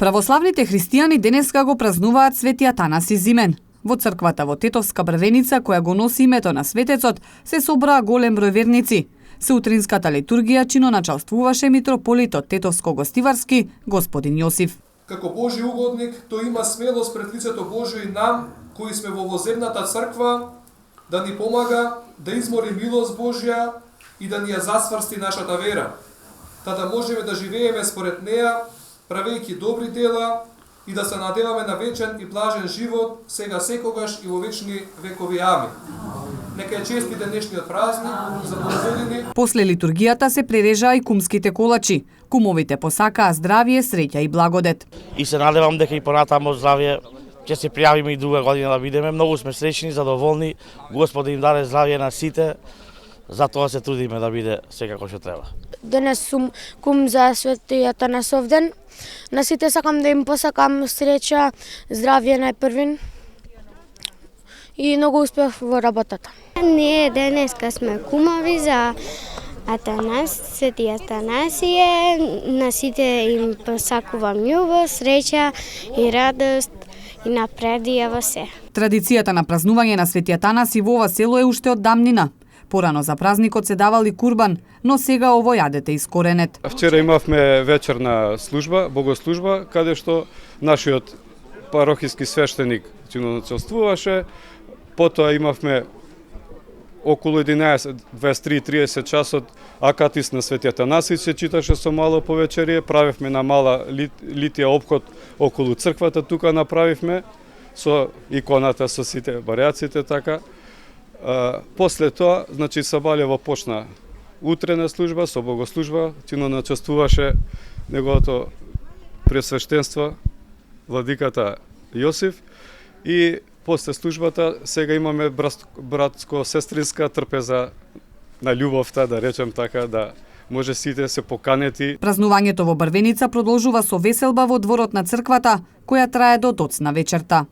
Православните христијани денеска го празнуваат Свети Атанаси Зимен. Во црквата во Тетовска Брвеница, која го носи името на светецот, се собраа голем број верници. Се утринската литургија чиноначалствуваше митрополитот Тетовско-Гостиварски, господин Јосиф. Како Божи угодник, тој има смелост пред лицето Божјо и нам, кои сме во воземната црква, да ни помага да измори милост Божја и да ни ја засврсти нашата вера, та да можеме да живееме според неа, правејќи добри дела и да се надеваме на вечен и блажен живот, сега секогаш и во вечни векови. Амин. Нека е чести денешниот празник за Богогодини. После литургијата се прережаа и кумските колачи. Кумовите посакаа здравје, среќа и благодет. И се надевам дека и понатамо здравје ќе се пријавиме и друга година да бидеме. Многу сме среќни, задоволни. Господи им даде здравје на сите. Затоа се трудиме да биде секако што треба. Денес сум кум за Свети Атанасов ден. На сите сакам да им посакам среќа, здравје најпрвин и многу успех во работата. Ние денеска сме кумови за Свети Атанасие. На сите им посакувам љубов, среќа и радост и напредија во се. Традицијата на празнување на Свети Атанаси во ова село е уште од давнина. Порано за празникот се давали курбан, но сега ово јадете искоренет. Вчера имавме вечерна служба, богослужба, каде што нашиот парохиски свештеник чиноначалствуваше. Потоа имавме околу 11, 23-30 часот акатис на Свети Атанаси се читаше со мало повечерие. Правевме на мала литија опход околу црквата, тука направивме со иконата, со сите барјаците, така. После тоа, значи, Сабалево почна утрена служба со богослужба, чиноначалствуваше неговото пресвештенство владиката Јосиф и после службата сега имаме братско-сестринска трпеза на љубовта, да речем така, да може сите се поканети. Празнувањето во Брвеница продолжува со веселба во дворот на црквата, која трае до доцна вечерта.